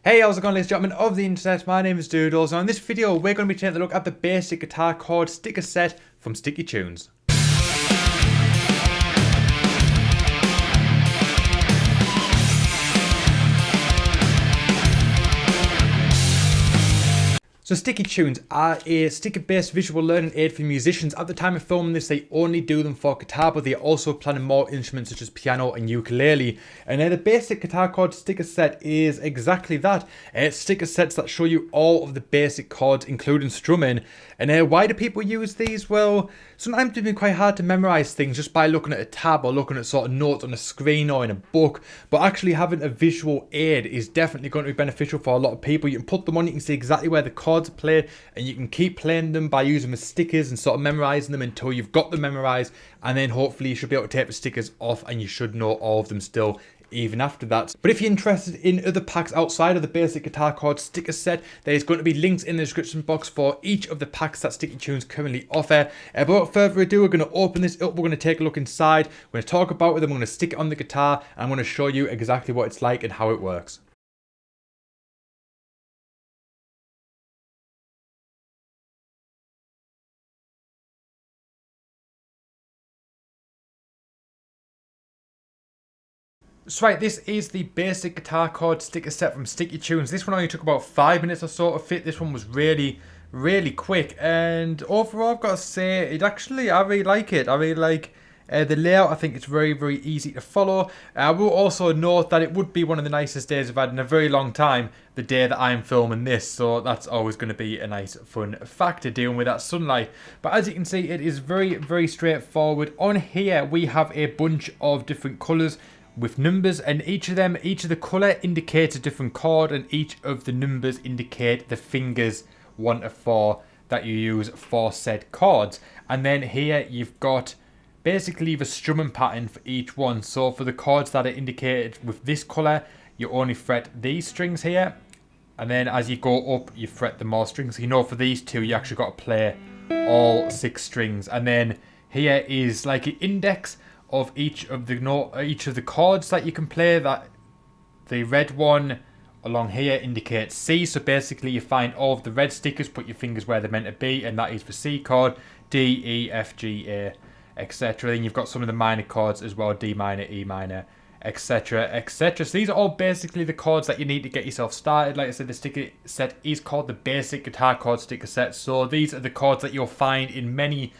Hey, how's it going, ladies and gentlemen of the internet? My name is Doodles, and in this video we're going to be taking a look at the basic guitar chord sticker set from Sticky Tunes. So Sticky Tunes are a sticker-based visual learning aid for musicians. At the time of filming this, they only do them for guitar, but they are also planning more instruments such as piano and ukulele. And the basic guitar chord sticker set is exactly that. It's sticker sets that show you all of the basic chords, including strumming. And why do people use these? Well, sometimes it can be quite hard to memorize things just by looking at a tab or looking at sort of notes on a screen or in a book. But actually having a visual aid is definitely going to be beneficial for a lot of people. You can put them on, you can see exactly where the chords are played, and you can keep playing them by using the stickers and sort of memorizing them until you've got them memorized. And then hopefully you should be able to take the stickers off and you should know all of them still even after that. But if you're interested in other packs outside of the basic guitar chord sticker set, there's going to be links in the description box for each of the packs that Sticky Tunes currently offer. But without further ado, we're going to open this up, we're going to take a look inside, we're going to talk about it, I'm going to stick it on the guitar, and I'm going to show you exactly what it's like and how it works. So right, this is the basic guitar chord sticker set from Sticky Tunes. This one only took about 5 minutes or so to fit. This one was really quick, and overall I've got to say I really like it. I really like the layout. I think it's very easy to follow. I will also note that it would be one of the nicest days I've had in a very long time, the day that I'm filming this, so that's always going to be a nice fun factor dealing with that sunlight. But as you can see, it is very straightforward. On here we have a bunch of different colours with numbers, and each of the colour indicates a different chord, and each of the numbers indicate the fingers 1 to 4 that you use for said chords. And then here you've got basically the strumming pattern for each one. So for the chords that are indicated with this colour, you only fret these strings here, and then as you go up you fret the more strings. You know, for these two you actually got to play all 6 strings. And then here is like an index of each of the chords that you can play. That the red one along here indicates C, so basically you find all of the red stickers, put your fingers where they're meant to be, and that is the C chord, D, E, F, G, A, etc. Then you've got some of the minor chords as well, D minor, E minor, etc, etc. So these are all basically the chords that you need to get yourself started. Like I said, the sticker set is called the basic guitar chord sticker set, so these are the chords that you'll find in many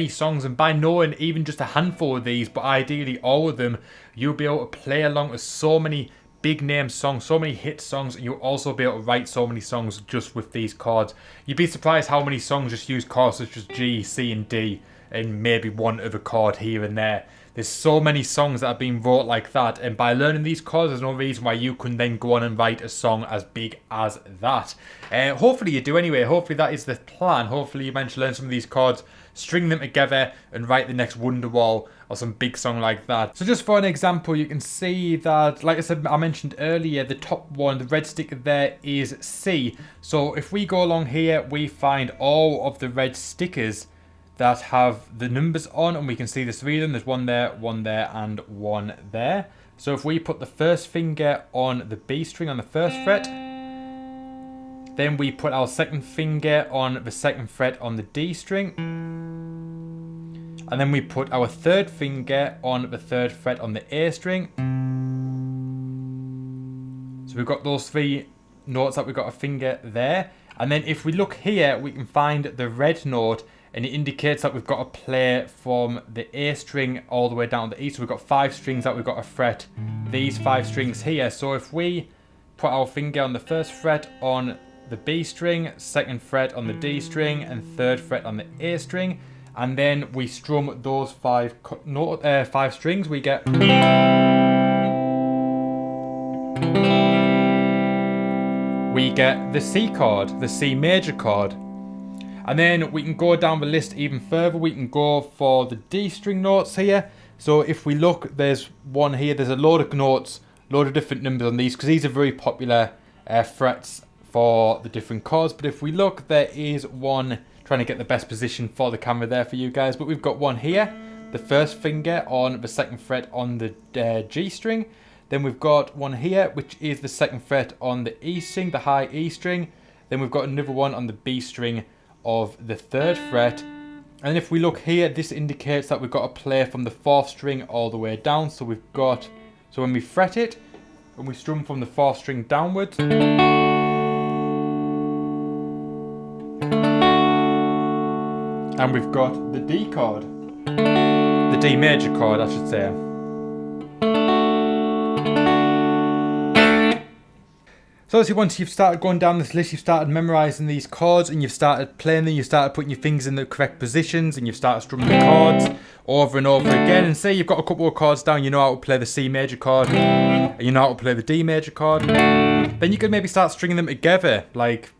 songs, and by knowing even just a handful of these, but ideally all of them, you'll be able to play along with so many big name songs, so many hit songs, and you'll also be able to write so many songs just with these chords. You'd be surprised how many songs just use chords such as G, C and D, and maybe one other chord here and there. There's so many songs that have been wrote like that, and by learning these chords, there's no reason why you couldn't then go on and write a song as big as that. Hopefully you do anyway. Hopefully that is the plan. Hopefully you manage to learn some of these chords, string them together, and write the next Wonderwall or some big song like that. So just for an example, you can see that, like I said, I mentioned earlier, the top one, the red sticker there, is C. So if we go along here, we find all of the red stickers that have the numbers on, and we can see there's 3 of them. There's one there, and one there. So if we put the first finger on the B string on the 1st fret, then we put our second finger on the 2nd fret on the D string, and then we put our 3rd finger on the 3rd fret on the A string. So we've got those 3 notes that we've got a finger there. And then if we look here, we can find the red note, and it indicates that we've got to play from the A string all the way down to the E. So we've got 5 strings that we've got to fret these 5 strings here. So if we put our finger on the 1st fret on the B string, 2nd fret on the D string, and 3rd fret on the A string, and then we strum those 5 strings, we get the C chord, the C major chord. And then we can go down the list even further. We can go for the D string notes here. So if we look, there's one here. There's a load of notes, load of different numbers on these, because these are very popular frets for the different chords. But if we look, there is one, trying to get the best position for the camera there for you guys. But we've got one here, the 1st finger on the 2nd fret on the G string. Then we've got one here, which is the 2nd fret on the E string, the high E string. Then we've got another one on the B string of the 3rd fret. And if we look here, this indicates that we've got to play from the 4th string all the way down. So we've got, so when we fret it, when we strum from the 4th string downwards. And we've got the D chord, the D major chord, I should say. So obviously once you've started going down this list, you've started memorising these chords and you've started playing them, you've started putting your fingers in the correct positions and you've started strumming the chords over and over again. And say you've got a couple of chords down, you know how to play the C major chord and you know how to play the D major chord. Then you could maybe start stringing them together, like...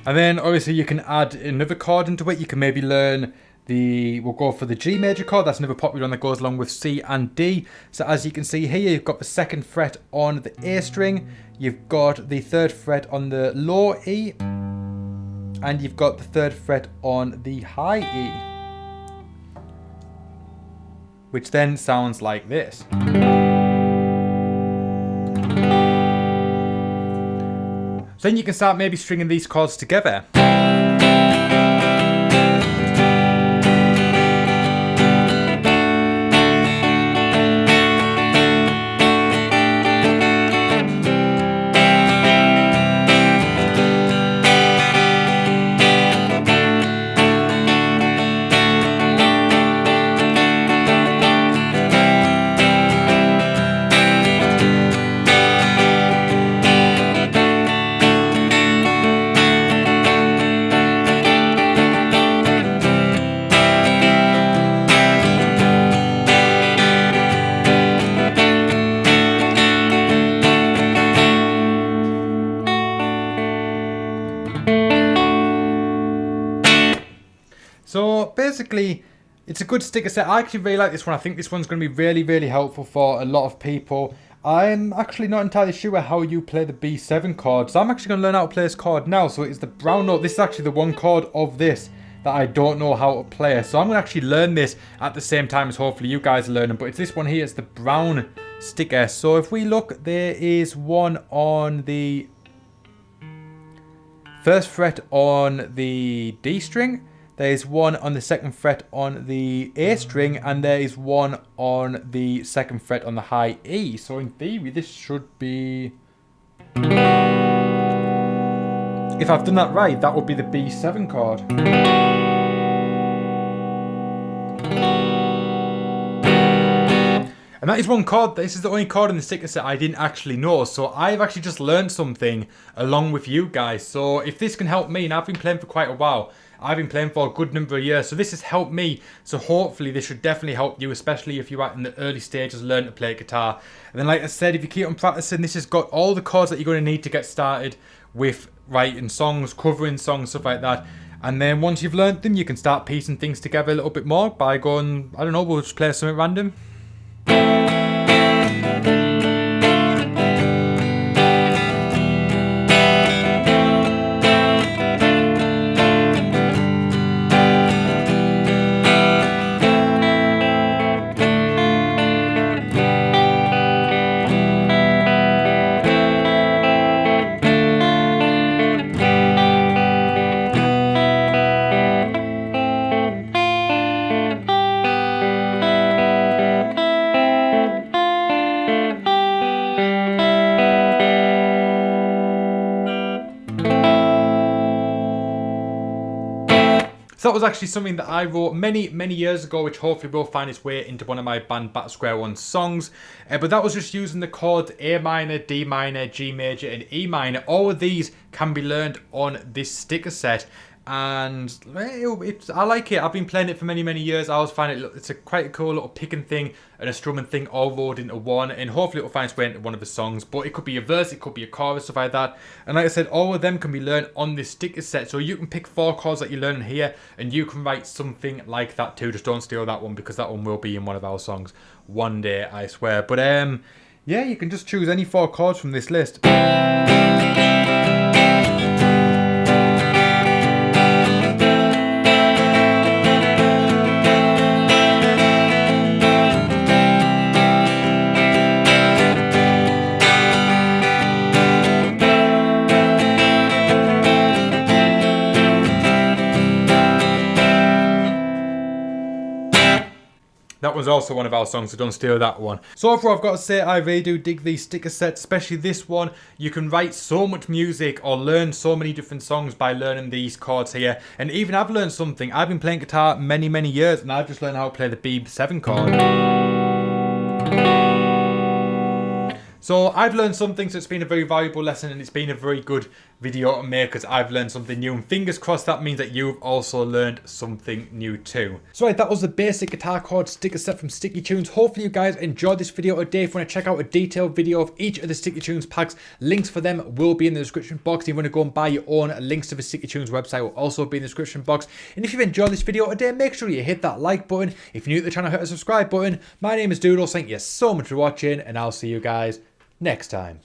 And then obviously you can add another chord into it. You can maybe learn we'll go for the G major chord. That's another popular one that goes along with C and D. So as you can see here, you've got the 2nd fret on the A string. You've got the 3rd fret on the low E. And you've got the 3rd fret on the high E. Which then sounds like this. Then you can start maybe stringing these chords together. So basically, it's a good sticker set. I actually really like this one. I think this one's going to be really, really helpful for a lot of people. I'm actually not entirely sure how you play the B7 chord. So I'm actually going to learn how to play this chord now. So it's the brown note. This is actually the one chord of this that I don't know how to play. So I'm going to actually learn this at the same time as hopefully you guys are learning. But it's this one here. It's the brown sticker. So if we look, there is one on the 1st fret on the D string. There is one on the 2nd fret on the A string, and there is one on the 2nd fret on the high E. So in theory, this should be... If I've done that right, that would be the B7 chord. And that is one chord. This is the only chord in the sticker set I didn't actually know. So I've actually just learned something along with you guys. So if this can help me, and I've been playing for quite a while, I've been playing for a good number of years, so this has helped me. So hopefully this should definitely help you, especially if you're in the early stages learning to play guitar. And then like I said, if you keep on practicing, this has got all the chords that you're going to need to get started with writing songs, covering songs, stuff like that. And then once you've learned them, you can start piecing things together a little bit more by going, I don't know, we'll just play something random. So that was actually something that I wrote many, many years ago, which hopefully will find its way into one of my band Battle Square One songs. But that was just using the chords A minor, D minor, G major, and E minor. All of these can be learned on this sticker set. And I like it. I've been playing it for many, many years. I always find it's quite a cool little picking thing and a strumming thing all rolled into one. And hopefully it will find its way into one of the songs. But it could be a verse, it could be a chorus, stuff like that. And like I said, all of them can be learned on this sticker set. So you can pick 4 chords that you learn here and you can write something like that too. Just don't steal that one, because that one will be in one of our songs one day, I swear. But yeah, you can just choose any 4 chords from this list. That was also one of our songs, so don't steal that one. So overall, I've got to say, I really do dig these sticker sets, especially this one. You can write so much music or learn so many different songs by learning these chords here. And even I've learned something. I've been playing guitar many, many years, and I've just learned how to play the B7 chord. So I've learned something, so it's been a very valuable lesson, and it's been a very good video to make because I've learned something new, and fingers crossed that means that you've also learned something new too. So right, that was the basic guitar chord sticker set from Sticky Tunes. Hopefully you guys enjoyed this video today. If you want to check out a detailed video of each of the Sticky Tunes packs, links for them will be in the description box. If you want to go and buy your own, links to the Sticky Tunes website will also be in the description box. And if you've enjoyed this video today, make sure you hit that like button. If you're new to the channel, hit the subscribe button. My name is Doodles. Thank you so much for watching, and I'll see you guys next time.